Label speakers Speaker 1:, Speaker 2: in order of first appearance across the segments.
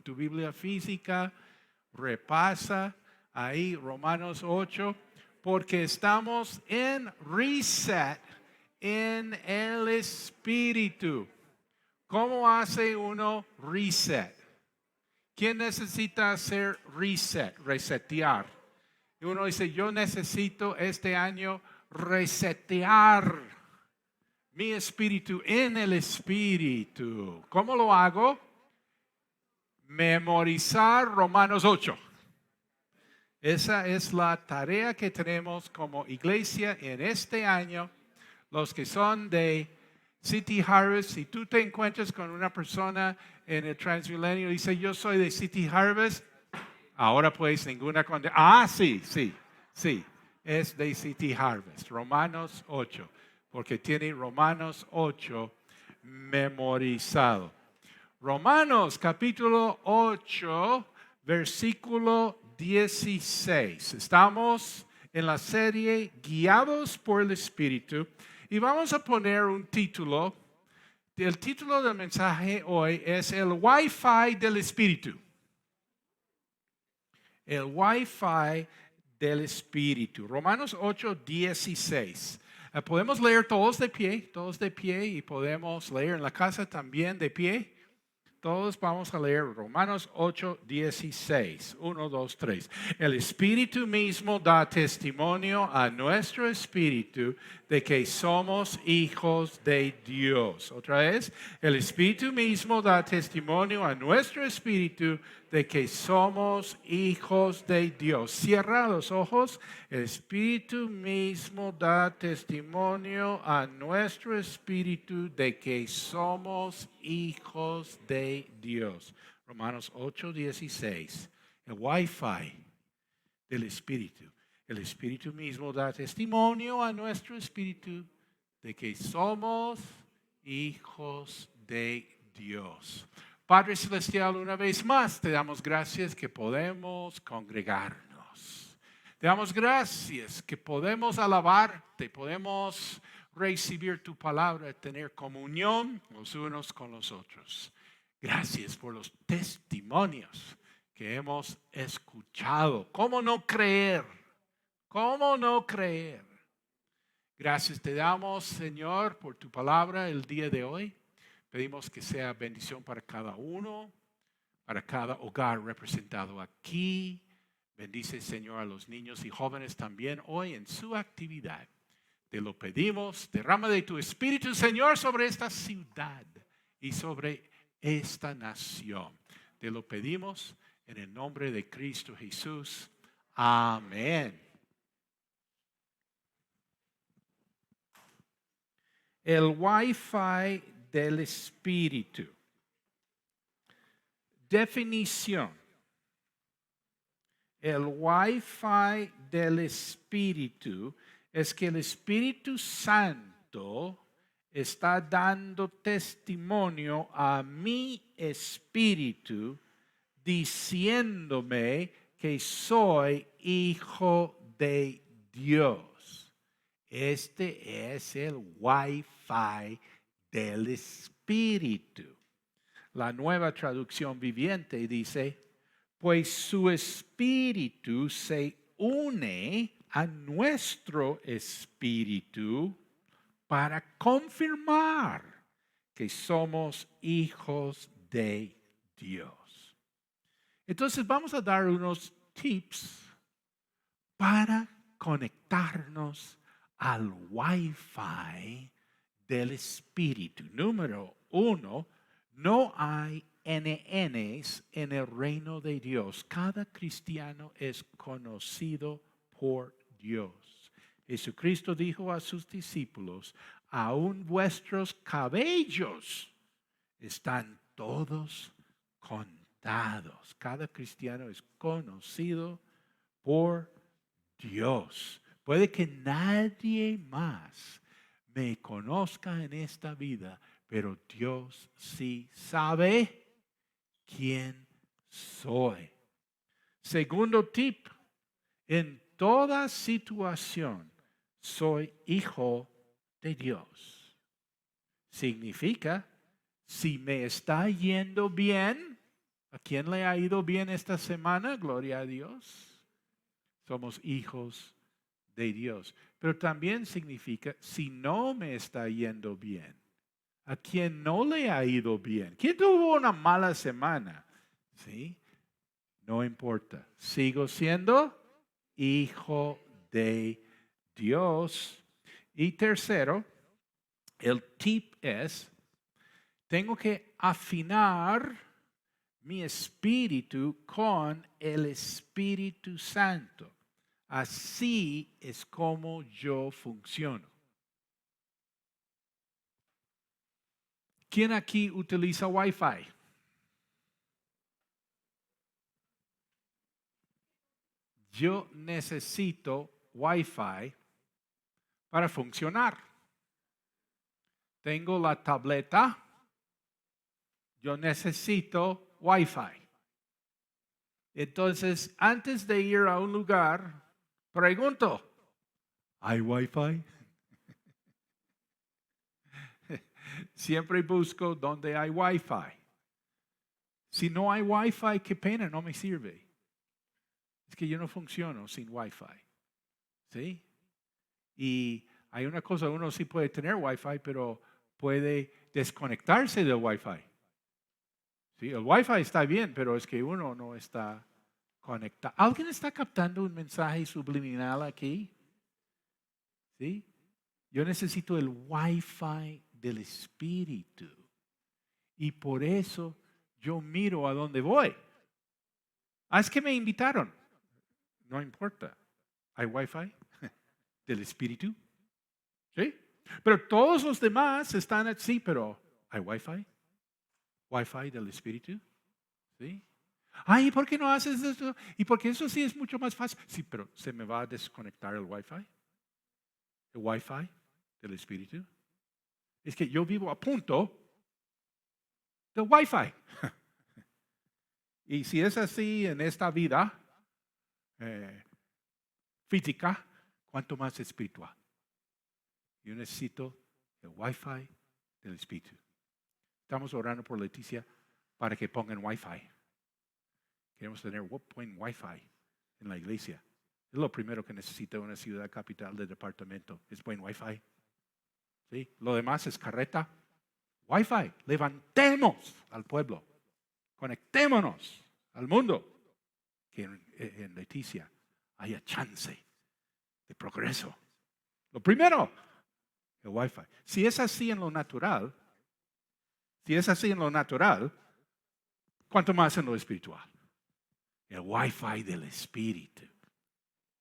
Speaker 1: tu Biblia física, repasa ahí Romanos 8, porque estamos en reset en el Espíritu. ¿Cómo hace uno reset? ¿Quién necesita hacer reset? Resetear. Y uno dice, yo necesito este año resetear mi espíritu en el Espíritu. ¿Cómo lo hago? Memorizar Romanos 8. Esa es la tarea que tenemos como iglesia en este año. Los que son de City Harvest, si tú te encuentras con una persona en el Transmilenio y dice, yo soy de City Harvest, ahora pues ninguna condena. Sí, es de City Harvest, Romanos 8, porque tiene Romanos 8 memorizado. Romanos capítulo 8, versículo 16. Estamos en la serie Guiados por el Espíritu y vamos a poner un título. El título del mensaje hoy es el Wi-Fi del Espíritu. El Wi-Fi del Espíritu. Romanos 8, 16. Podemos leer todos de pie y podemos leer en la casa también de pie. Todos vamos a leer Romanos 8, 16. 1, 2, 3. El Espíritu mismo da testimonio a nuestro espíritu de que somos hijos de Dios. Otra vez, el Espíritu mismo da testimonio a nuestro espíritu de que somos hijos de Dios. Cierra los ojos. El Espíritu mismo da testimonio a nuestro espíritu de que somos hijos de Dios. Romanos 8, 16. El Wi-Fi del Espíritu. El Espíritu mismo da testimonio a nuestro espíritu de que somos hijos de Dios. Padre Celestial, una vez más te damos gracias que podemos congregarnos. Te damos gracias que podemos alabarte, podemos recibir tu palabra, tener comunión los unos con los otros. Gracias por los testimonios que hemos escuchado. ¿Cómo no creer? ¿Cómo no creer? Gracias te damos, Señor, por tu palabra el día de hoy. Pedimos que sea bendición para cada uno, para cada hogar representado aquí. Bendice, Señor, a los niños y jóvenes también hoy en su actividad. Te lo pedimos. Derrama de tu Espíritu, Señor, sobre esta ciudad y sobre esta nación. Te lo pedimos en el nombre de Cristo Jesús. Amén. El Wi-Fi del Espíritu. Definición. El Wi-Fi del Espíritu es que el Espíritu Santo está dando testimonio a mi espíritu diciéndome que soy hijo de Dios. Este es el Wi-Fi del Espíritu. La Nueva Traducción Viviente dice, pues su espíritu se une a nuestro espíritu para confirmar que somos hijos de Dios. Entonces vamos a dar unos tips para conectarnos al Wi-Fi del Espíritu. Número 1, no hay NNs en el reino de Dios. Cada cristiano es conocido por Dios. Jesucristo dijo a sus discípulos, aún vuestros cabellos están todos contados. Cada cristiano es conocido por Dios. Puede que nadie más me conozca en esta vida, pero Dios sí sabe quién soy. Segundo tip, en toda situación soy hijo de Dios. Significa, si me está yendo bien, ¿A quién le ha ido bien esta semana? Gloria a Dios. Somos hijos de Dios. Pero también significa, si no me está yendo bien, ¿a quién no le ha ido bien? ¿Quién tuvo una mala semana? ¿Sí? No importa. Sigo siendo hijo de Dios. Y tercero, el tip es, tengo que afinar mi espíritu con el Espíritu Santo. Así es como yo funciono. ¿Quién aquí utiliza Wi-Fi? Yo necesito Wi-Fi para funcionar. Tengo la tableta. Yo necesito Wi-Fi. Entonces, antes de ir a un lugar, pregunto, ¿hay Wi-Fi? Siempre busco donde hay Wi-Fi. Si no hay Wi-Fi, qué pena, no me sirve. Es que yo no funciono sin Wi-Fi. ¿Sí? Y hay una cosa, uno sí puede tener Wi-Fi, pero puede desconectarse del Wi-Fi. ¿Sí? El Wi-Fi está bien, pero es que uno no está conectado. ¿Alguien está captando un mensaje subliminal aquí? ¿Sí? Yo necesito el Wi-Fi del Espíritu. Y por eso yo miro a dónde voy. Ah, es que me invitaron. No importa. ¿Hay Wi-Fi del Espíritu? ¿Sí? Pero todos los demás están así, pero ¿hay Wi-Fi? ¿Wi-Fi del Espíritu? ¿Sí? Ay, ¿por qué no haces eso? Y porque eso sí es mucho más fácil. Sí, pero se me va a desconectar el Wi-Fi. El Wi-Fi del Espíritu. Es que yo vivo a punto del Wi-Fi. Y si es así en esta vida física, ¿cuánto más espiritual? Yo necesito el Wi-Fi del Espíritu. Estamos orando por Leticia para que pongan Wi-Fi. Queremos tener buen Wi-Fi en la iglesia. Es lo primero que necesita una ciudad capital de departamento. Es buen Wi-Fi. ¿Sí? Lo demás es carreta. Wi-Fi. Levantemos al pueblo. Conectémonos al mundo. Que en Leticia haya chance de progreso. Lo primero, el Wi-Fi. Si es así en lo natural, ¿cuánto más en lo espiritual? El Wi-Fi del Espíritu.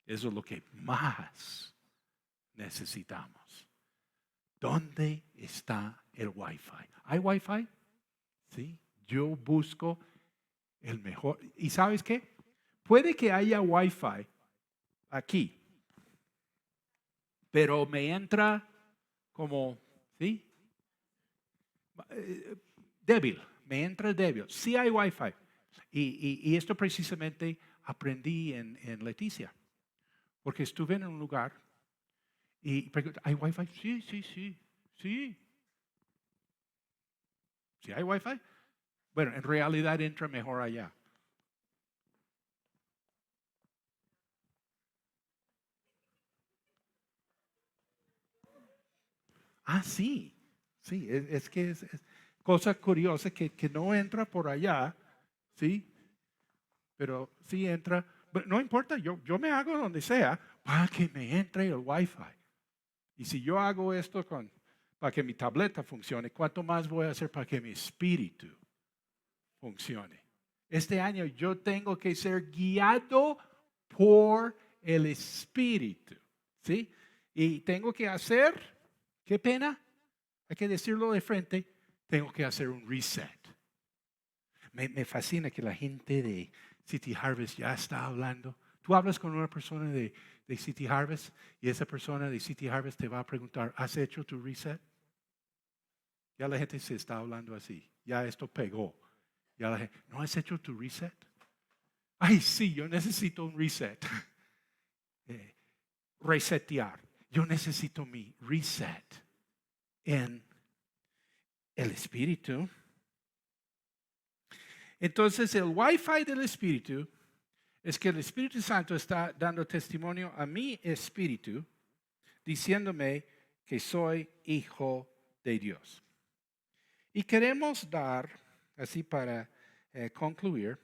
Speaker 1: Eso es lo que más necesitamos. ¿Dónde está el Wi-Fi? ¿Hay Wi-Fi? Sí. Yo busco el mejor. ¿Y sabes qué? Puede que haya Wi-Fi aquí, pero me entra como, ¿sí? Débil, me entra débil. Sí hay Wi-Fi. Y esto precisamente aprendí en Leticia, porque estuve en un lugar y pregunté, ¿hay Wi-Fi? Sí, sí, sí, sí. ¿Sí hay Wi-Fi? Bueno, en realidad entra mejor allá. Ah, sí, sí, es que es cosa curiosa que no entra por allá, ¿sí? Pero sí entra, pero no importa, yo me hago donde sea para que me entre el Wi-Fi. Y si yo hago esto para que mi tableta funcione, ¿cuánto más voy a hacer para que mi espíritu funcione? Este año yo tengo que ser guiado por el espíritu, ¿sí? Y tengo que hacer, qué pena, hay que decirlo de frente, tengo que hacer un reset. Me fascina que la gente de City Harvest ya está hablando. Tú hablas con una persona de City Harvest y esa persona de City Harvest te va a preguntar, ¿has hecho tu reset? Ya la gente se está hablando así. Ya esto pegó. Ya la gente, ¿no has hecho tu reset? Ay, sí, yo necesito un reset. Resetear. Yo necesito mi reset en el espíritu. Entonces el Wi-Fi del Espíritu es que el Espíritu Santo está dando testimonio a mi espíritu, diciéndome que soy hijo de Dios. Y queremos dar, así para concluir,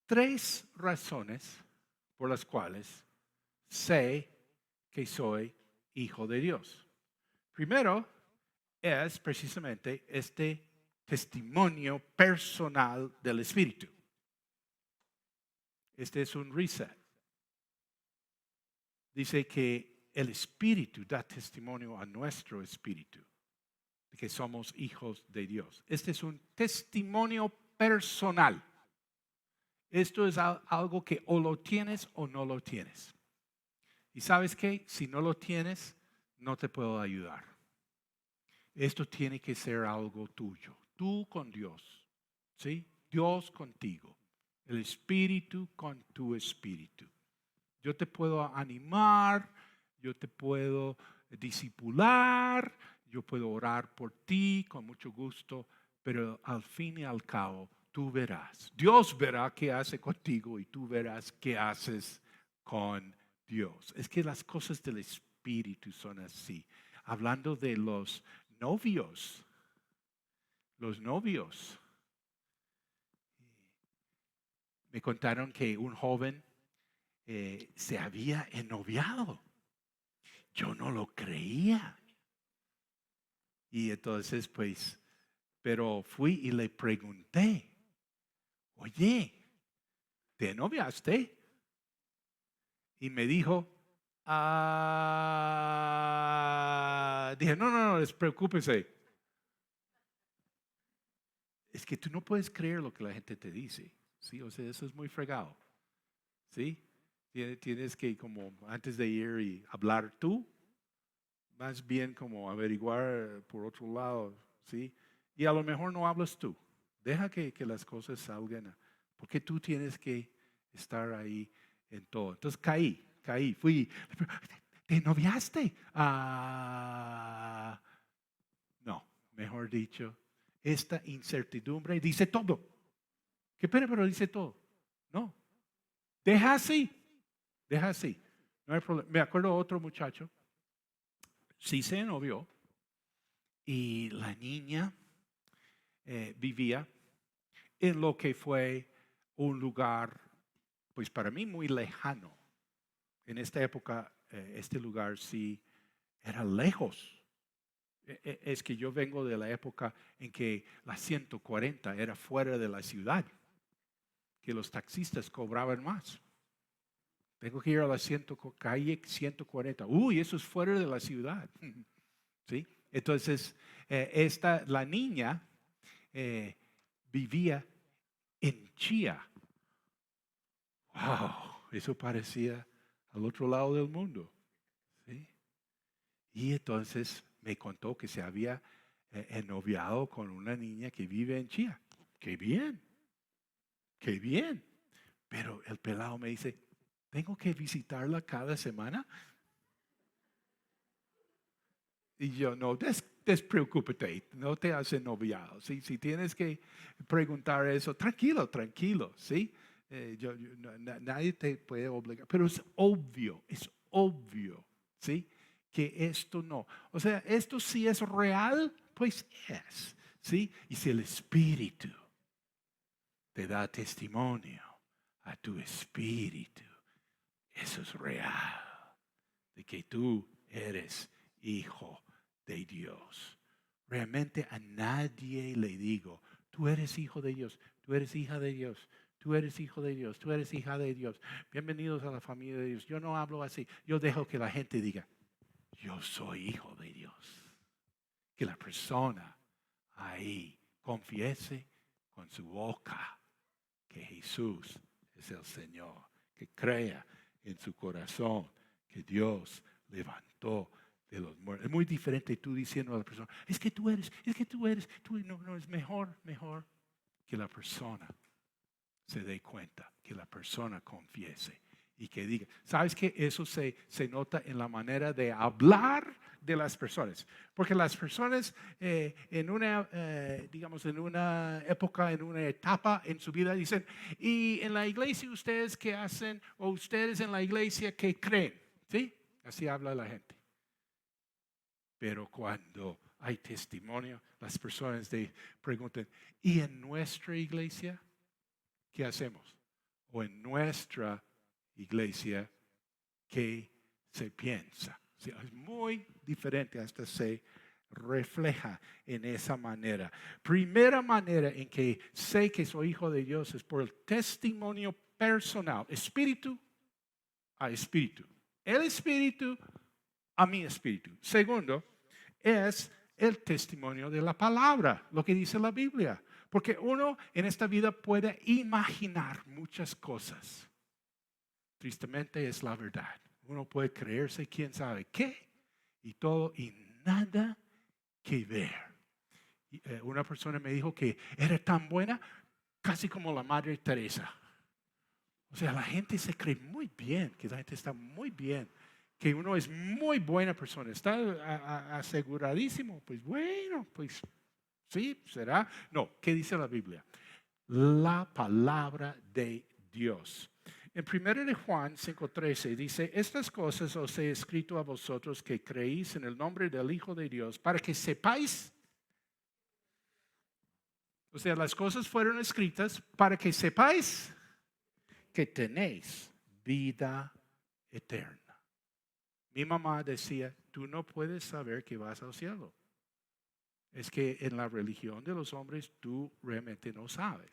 Speaker 1: 3 razones por las cuales sé que soy hijo de Dios. Primero es precisamente este testimonio personal del Espíritu. Este es un reset. Dice que el Espíritu da testimonio a nuestro espíritu de que somos hijos de Dios. Este es un testimonio personal. Esto es algo que o lo tienes o no lo tienes. Y sabes qué, si no lo tienes, no te puedo ayudar. Esto tiene que ser algo tuyo, tú con Dios, ¿sí? Dios contigo, el Espíritu con tu espíritu. Yo te puedo animar, yo te puedo discipular, yo puedo orar por ti con mucho gusto, pero al fin y al cabo tú verás. Dios verá qué hace contigo y tú verás qué haces con Dios. Es que las cosas del Espíritu son así. Hablando de los novios, me contaron que un joven se había ennoviado. Yo no lo creía. Y entonces, pues, pero fui y le pregunté, oye, ¿te noviaste? Y me dijo, dije, no, despreocúpese. Es que tú no puedes creer lo que la gente te dice, ¿sí? O sea, eso es muy fregado, ¿sí? Tienes que, como antes de ir y hablar tú, más bien como averiguar por otro lado, ¿sí? Y a lo mejor no hablas tú. Deja que las cosas salgan, porque tú tienes que estar ahí en todo. Entonces caí, fui. ¿Te noviaste? No, mejor dicho, esta incertidumbre dice todo. Qué pena, pero dice todo. No, deja así, deja así. No hay problema. Me acuerdo otro muchacho, sí se novió, y la niña vivía en lo que fue un lugar, pues para mí muy lejano. En esta época, este lugar sí era lejos. Es que yo vengo de la época en que la 140 era fuera de la ciudad, que los taxistas cobraban más. Tengo que ir a la calle 140. Uy, eso es fuera de la ciudad. ¿Sí? Entonces, la niña vivía en Chía. Wow, eso parecía al otro lado del mundo. ¿Sí? Y entonces me contó que se había ennoviado con una niña que vive en Chía. Qué bien, qué bien. Pero el pelado me dice, ¿tengo que visitarla cada semana? Y yo, no, despreocúpate, no te has noviado. ¿Sí? Si tienes que preguntar eso, tranquilo, ¿sí? Nadie te puede obligar, pero es obvio, ¿sí? Que esto no. O sea, esto sí es real, pues es, ¿sí? Y si el Espíritu te da testimonio a tu espíritu, eso es real, de que tú eres hijo de Dios. Realmente a nadie le digo, tú eres hijo de Dios, tú eres hija de Dios, tú eres hijo de Dios, tú eres hija de Dios. Bienvenidos a la familia de Dios. Yo no hablo así, yo dejo que la gente diga, yo soy hijo de Dios. Que la persona ahí confiese con su boca que Jesús es el Señor, que crea en su corazón que Dios levantó de los muertos. Es muy diferente tú diciendo a la persona, es que tú eres, no, es mejor que la persona se dé cuenta, que la persona confiese y que diga. ¿Sabes qué? Eso se nota en la manera de hablar de las personas. Porque las personas en una, digamos, en una época, en una etapa en su vida dicen, y en la iglesia ustedes qué hacen, o ustedes en la iglesia qué creen. ¿Sí? Así habla la gente. Pero cuando hay testimonio, las personas preguntan, ¿y en nuestra iglesia qué hacemos? O en nuestra iglesia, ¿qué se piensa? O sea, es muy diferente, hasta se refleja en esa manera. Primera manera en que sé que soy hijo de Dios es por el testimonio personal, espíritu a espíritu. El espíritu a mi espíritu. Segundo, es el testimonio de la palabra, lo que dice la Biblia. Porque uno en esta vida puede imaginar muchas cosas. Tristemente es la verdad. Uno puede creerse quién sabe qué y todo y nada que ver. Una persona me dijo que era tan buena casi como la Madre Teresa. O sea, la gente se cree muy bien, que la gente está muy bien, que uno es muy buena persona, está aseguradísimo. Pues bueno, pues sí, será. No, ¿qué dice la Biblia? La palabra de Dios. En 1 de Juan 5:13 dice, estas cosas os he escrito a vosotros que creéis en el nombre del Hijo de Dios, para que sepáis, o sea, las cosas fueron escritas para que sepáis que tenéis vida eterna. Mi mamá decía, tú no puedes saber que vas al cielo. Es que en la religión de los hombres tú realmente no sabes.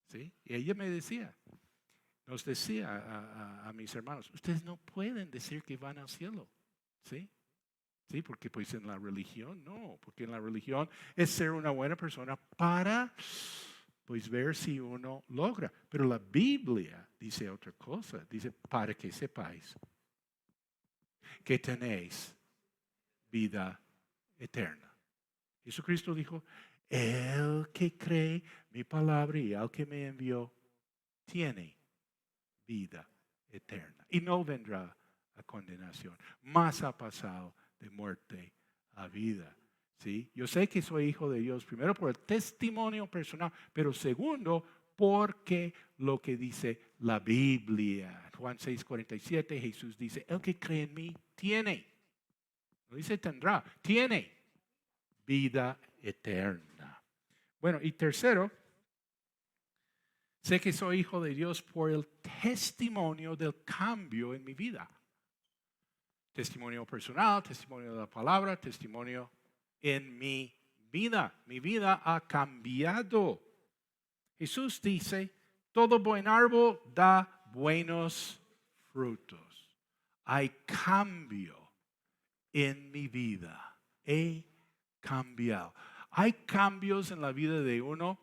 Speaker 1: ¿Sí? Y ella me decía, nos decía a mis hermanos, ustedes no pueden decir que van al cielo. ¿Sí? Sí, porque pues en la religión no, porque en la religión es ser una buena persona para pues ver si uno logra. Pero la Biblia dice otra cosa, dice para que sepáis que tenéis vida eterna. Jesucristo dijo, el que cree mi palabra y el que me envió tiene vida eterna y no vendrá a condenación, más ha pasado de muerte a vida. ¿Sí? Yo sé que soy hijo de Dios, primero por el testimonio personal, pero segundo porque lo que dice la Biblia. Juan 6:47, Jesús dice, el que cree en mí tiene, no dice tendrá, tiene vida eterna. Bueno, y tercero, sé que soy hijo de Dios por el testimonio del cambio en mi vida. Testimonio personal, testimonio de la palabra, testimonio en mi vida. Mi vida ha cambiado. Jesús dice, todo buen árbol da buenos frutos. Hay cambio en mi vida. He cambiado. Hay cambios en la vida de uno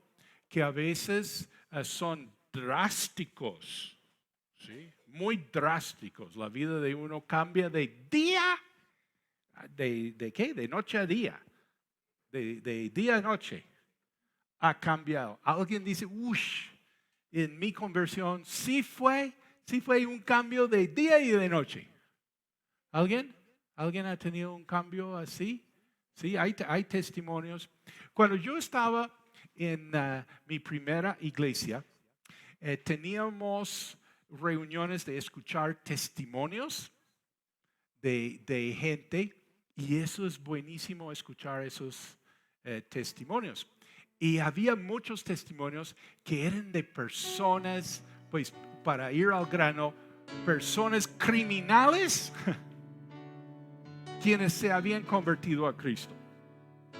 Speaker 1: que a veces son drásticos, ¿sí? Muy drásticos. La vida de uno cambia de día, ¿de qué? De noche a día, de día a noche. Ha cambiado. Alguien dice, uff, en mi conversión sí fue un cambio de día y de noche. ¿Alguien? ¿Alguien ha tenido un cambio así? Sí, hay testimonios. Cuando yo estaba en mi primera iglesia, teníamos reuniones de escuchar testimonios de gente y eso es buenísimo escuchar esos testimonios. Y había muchos testimonios que eran de personas, pues para ir al grano, personas criminales quienes se habían convertido a Cristo.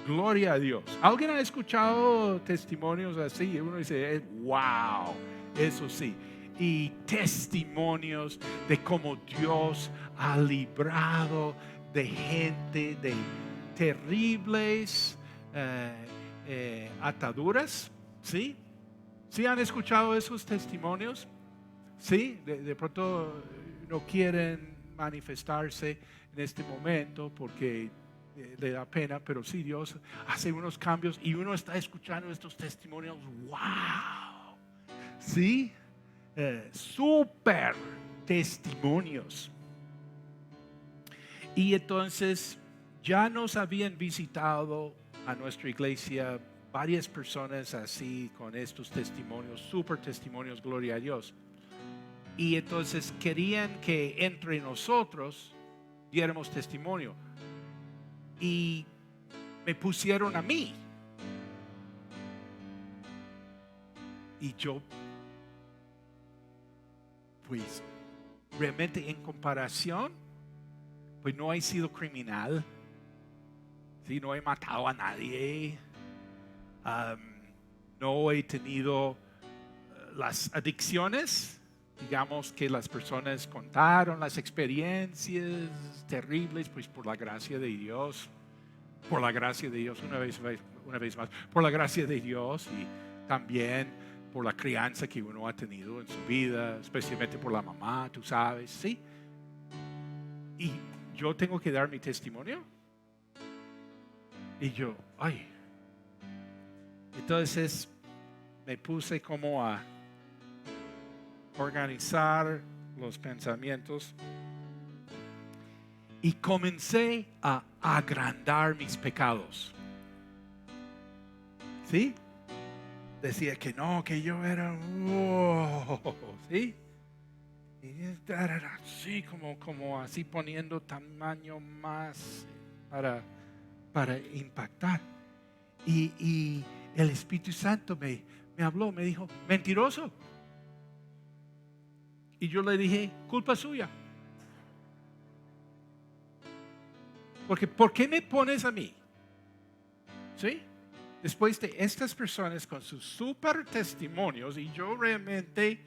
Speaker 1: Gloria a Dios. ¿Alguien ha escuchado testimonios así? Y uno dice, wow, eso sí. Y testimonios de cómo Dios ha librado de gente de terribles ataduras. ¿Sí? ¿Sí han escuchado esos testimonios? ¿Sí? De pronto no quieren manifestarse en este momento porque le da pena, pero sí, Dios hace unos cambios y uno está escuchando estos testimonios. ¡Wow! ¿Sí? Súper testimonios. Y entonces ya nos habían visitado a nuestra iglesia varias personas así con estos testimonios, super testimonios, gloria a Dios. Y entonces querían que entre nosotros diéramos testimonio. Y me pusieron a mí. Y yo, pues, realmente en comparación, pues no he sido criminal. ¿Sí? No he matado a nadie. No he tenido las adicciones. Digamos que las personas contaron las experiencias terribles, pues por la gracia de Dios. Por la gracia de Dios, una vez más, por la gracia de Dios y también por la crianza que uno ha tenido en su vida, especialmente por la mamá, tú sabes, ¿sí? Y yo tengo que dar mi testimonio. Y yo, entonces me puse como a organizar los pensamientos y comencé a agrandar mis pecados. ¿Sí? Decía que no, que yo era, ¿sí? Y era así, como así poniendo tamaño más para impactar. Y el Espíritu Santo me habló, me dijo, mentiroso. Y yo le dije, culpa suya. Porque, ¿por qué me pones a mí? ¿Sí? Después de estas personas con sus super testimonios, y yo realmente,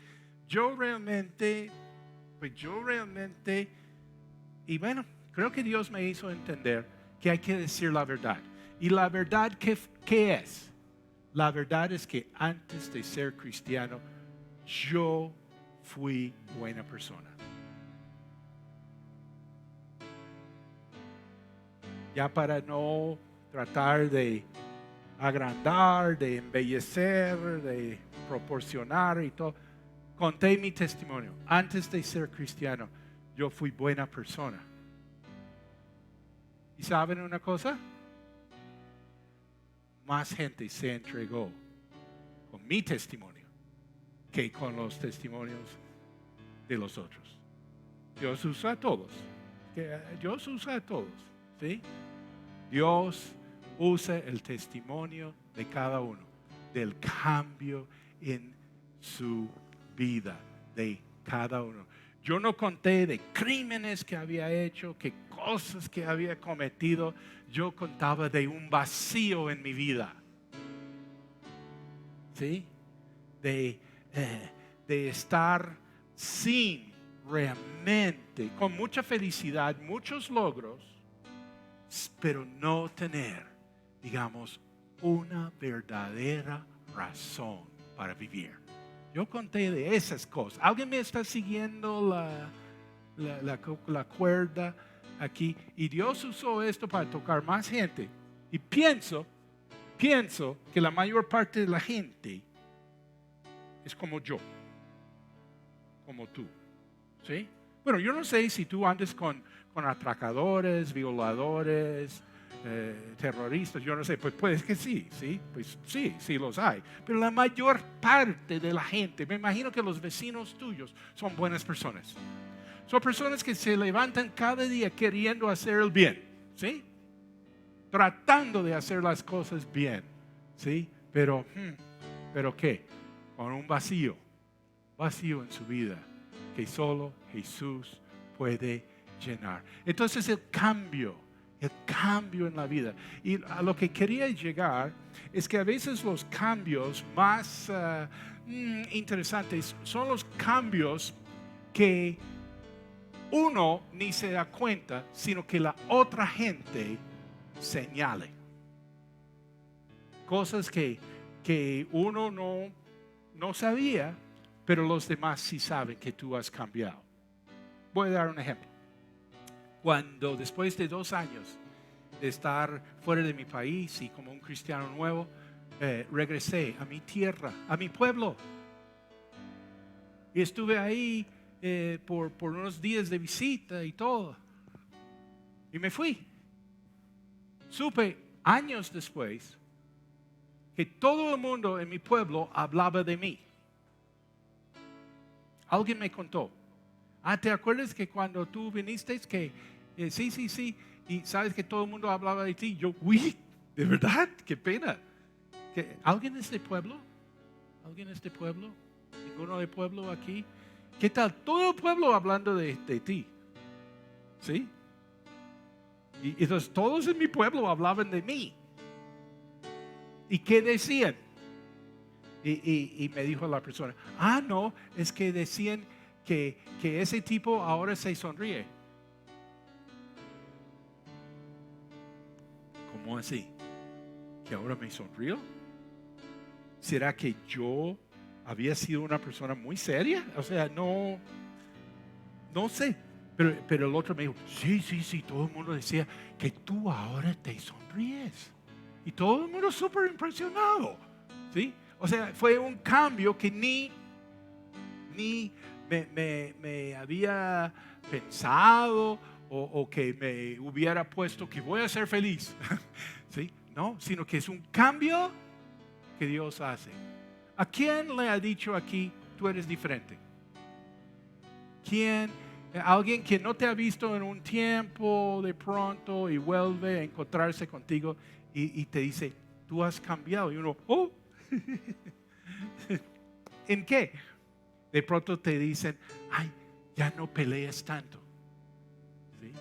Speaker 1: y bueno, creo que Dios me hizo entender que hay que decir la verdad. Y la verdad, ¿qué es? La verdad es que antes de ser cristiano, yo fui buena persona. Ya para no tratar de agrandar, de embellecer, de proporcionar y todo, conté mi testimonio. Antes de ser cristiano, yo fui buena persona. ¿Y saben una cosa? Más gente se entregó con mi testimonio que con los testimonios de los otros. Dios usa a todos. Dios usa a todos. ¿Sí? Dios usa el testimonio de cada uno, del cambio en su vida de cada uno. Yo no conté de crímenes que había hecho, que cosas que había cometido. Yo contaba de un vacío en mi vida. ¿Sí? De estar sin realmente, con mucha felicidad, muchos logros, pero no tener, digamos, una verdadera razón para vivir. Yo conté de esas cosas. ¿Alguien me está siguiendo la cuerda aquí? Y Dios usó esto para tocar más gente. Y pienso que la mayor parte de la gente es como yo, como tú. ¿Sí? Bueno, yo no sé si tú andas con atracadores, violadores, terroristas, yo no sé, pues puede que sí, pues sí los hay. Pero la mayor parte de la gente, me imagino que los vecinos tuyos son buenas personas. Son personas que se levantan cada día queriendo hacer el bien, ¿sí? Tratando de hacer las cosas bien, ¿sí? Pero ¿qué? Con un vacío en su vida que solo Jesús puede llenar. Entonces el cambio en la vida. Y a lo que quería llegar es que a veces los cambios más interesantes son los cambios que uno ni se da cuenta, sino que la otra gente señale. Cosas que uno no sabía, pero los demás sí saben que tú has cambiado. Voy a dar un ejemplo. Cuando después de 2 años de estar fuera de mi país y como un cristiano nuevo, regresé a mi tierra, a mi pueblo. Y estuve ahí por unos días de visita y todo. Y me fui. Supe años después que todo el mundo en mi pueblo hablaba de mí. Alguien me contó. ¿Te acuerdas que cuando tú viniste que sí, y sabes que todo el mundo hablaba de ti? Yo, uy, ¿de verdad? Qué pena. ¿Alguien de este pueblo? ¿Alguien de este pueblo? ¿Ninguno de pueblo aquí? ¿Qué tal? Todo el pueblo hablando de ti. ¿Sí? Y entonces todos en mi pueblo hablaban de mí. ¿Y qué decían? Y me dijo la persona, no, es que decían que ese tipo ahora se sonríe. ¿Cómo así? ¿Que ahora me sonrío? ¿Será que yo había sido una persona muy seria? O sea, no sé. Pero el otro me dijo, sí, todo el mundo decía que tú ahora te sonríes. Y todo el mundo súper impresionado. ¿Sí? O sea, fue un cambio que ni me había pensado o que me hubiera puesto que voy a ser feliz. ¿Sí? No, sino que es un cambio que Dios hace. ¿A quién le ha dicho aquí, tú eres diferente? ¿Quién? Alguien que no te ha visto en un tiempo de pronto y vuelve a encontrarse contigo y te dice, tú has cambiado. Y uno, oh, ¿en qué? De pronto te dicen, ay, ya no peleas tanto. ¿Sí?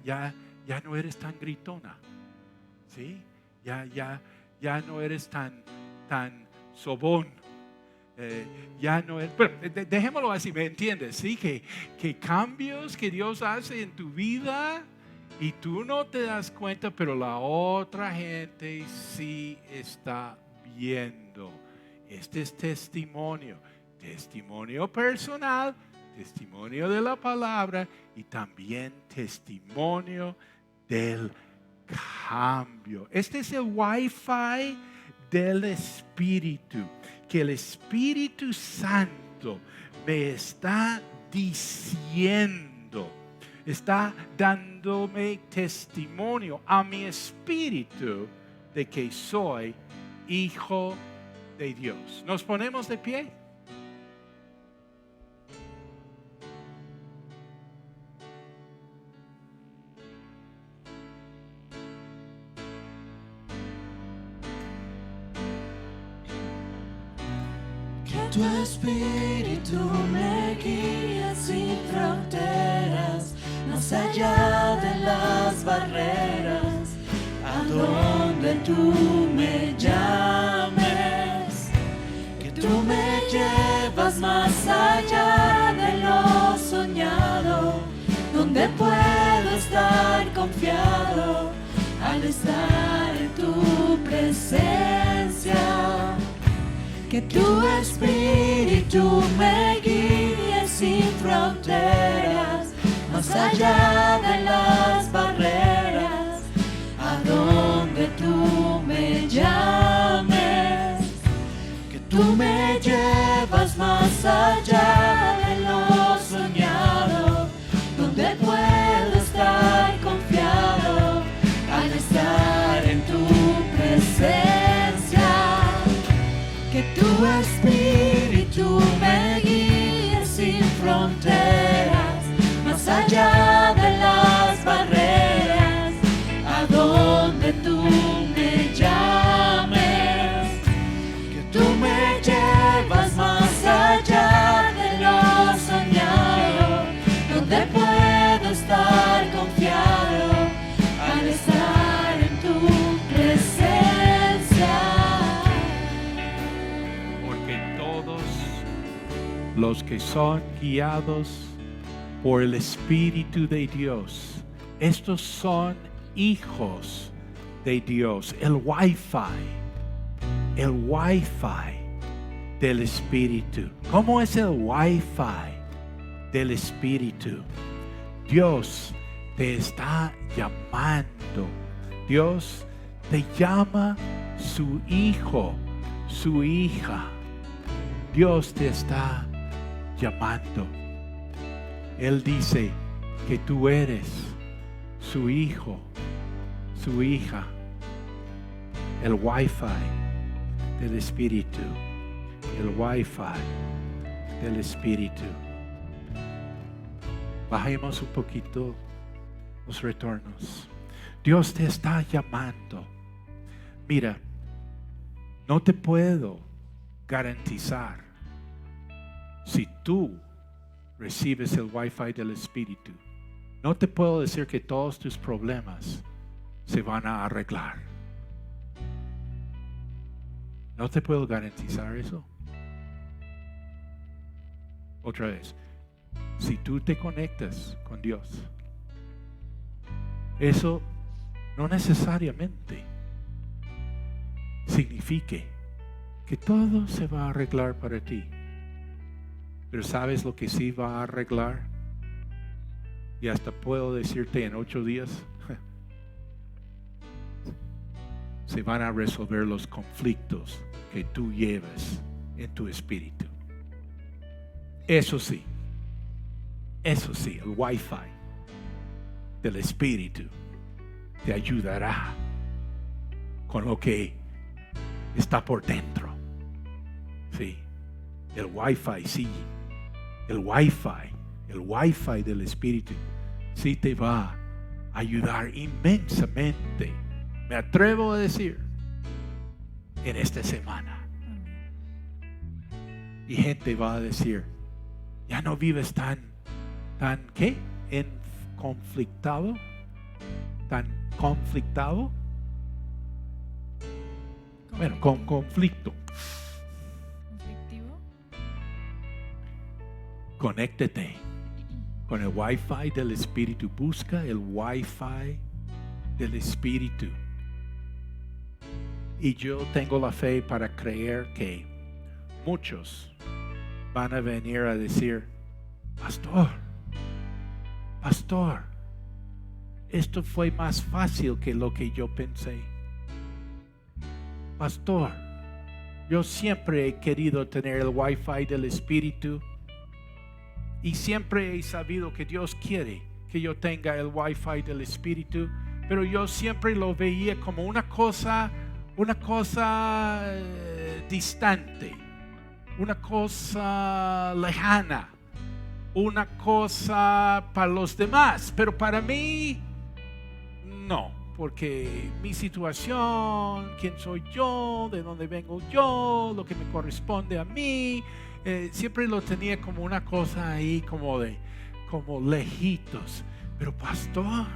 Speaker 1: Ya no eres tan gritona. ¿Sí? Ya no eres tan sobón. Ya no es, pero dejémoslo así, ¿me entiendes? Sí, que cambios que Dios hace en tu vida y tú no te das cuenta, pero la otra gente sí está viendo. Este es testimonio personal, testimonio de la palabra y también testimonio del cambio. Este es el Wi-Fi del Espíritu, que el Espíritu Santo me está diciendo, está dándome testimonio a mi espíritu de que soy hijo de Dios. ¿Nos ponemos de pie?
Speaker 2: Tu espíritu me guía sin fronteras, más allá de las barreras, a donde tú me llames. Que tú me llevas más allá de lo soñado, donde puedo estar confiado al estar en tu presencia. Que tu espíritu me guíe sin fronteras, más allá de las barreras, a donde tú me llames. Que tú me llevas más allá de lo soñado, donde puedo estar confiado al estar en tu presencia. Que tu espíritu me guíe sin fronteras, más allá de las barreras, a donde tú me llames. Que tú me llevas más allá de lo soñado, donde puedo estar confiado al estar en tu presencia.
Speaker 1: Los que son guiados por el Espíritu de Dios, estos son hijos de Dios. El Wi-Fi del Espíritu. ¿Cómo es el Wi-Fi del Espíritu? Dios te está llamando. Dios te llama su hijo, su hija. Dios te está llamando. Él dice que tú eres su hijo, su hija. El Wi-Fi del Espíritu. El Wi-Fi del Espíritu. Bajemos un poquito los retornos. Dios te está llamando. Mira, no te puedo garantizar si tú recibes el Wi-Fi del Espíritu. No te puedo decir que todos tus problemas se van a arreglar. No te puedo garantizar eso. Otra vez, si tú te conectas con Dios, eso no necesariamente signifique que todo se va a arreglar para ti. Pero ¿sabes lo que sí va a arreglar? Y hasta puedo decirte en 8 días, se van a resolver los conflictos que tú llevas en tu espíritu. Eso sí, el Wi-Fi del Espíritu te ayudará con lo que está por dentro. Sí, el Wi-Fi, sí, el Wi-Fi del Espíritu sí te va a ayudar inmensamente. Me atrevo a decir, en esta semana. Y gente va a decir, ya no vives tan, ¿qué? Conflictado. Bueno, con conflicto.
Speaker 2: ¿Conflictivo?
Speaker 1: Conéctate con el Wi-Fi del Espíritu. Busca el Wi-Fi del Espíritu. Y yo tengo la fe para creer que muchos van a venir a decir, Pastor, esto fue más fácil que lo que yo pensé. Pastor, yo siempre he querido tener el Wi-Fi del Espíritu y siempre he sabido que Dios quiere que yo tenga el Wi-Fi del Espíritu, pero yo siempre lo veía como una cosa distante, una cosa lejana, una cosa para los demás, pero para mí no, porque mi situación, quién soy yo, de dónde vengo yo, lo que me corresponde a mí, siempre lo tenía como una cosa ahí como lejitos. Pero pastor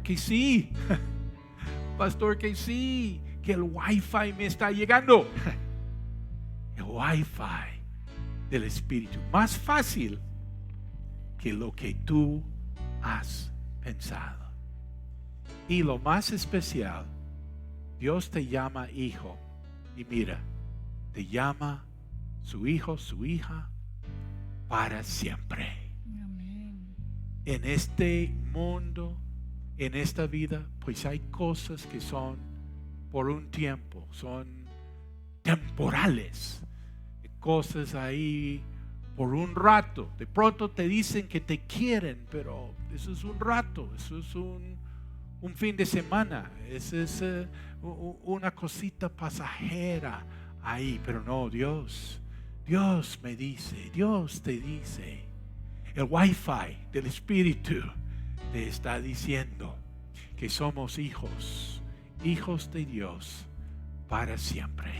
Speaker 1: que sí, pastor que sí, que el Wi-Fi me está llegando. El Wi-Fi del Espíritu, más fácil que lo que tú has pensado. Y lo más especial, Dios te llama hijo. Y mira, te llama su hijo, su hija, para siempre.
Speaker 2: Amén.
Speaker 1: En este mundo, en esta vida, pues hay cosas que son por un tiempo, son temporales. Cosas ahí por un rato. De pronto te dicen que te quieren, pero eso es un rato, eso es un fin de semana, eso es una cosita pasajera ahí. Pero no, Dios me dice, Dios te dice, el Wi-Fi del Espíritu te está diciendo que somos hijos de Dios para siempre.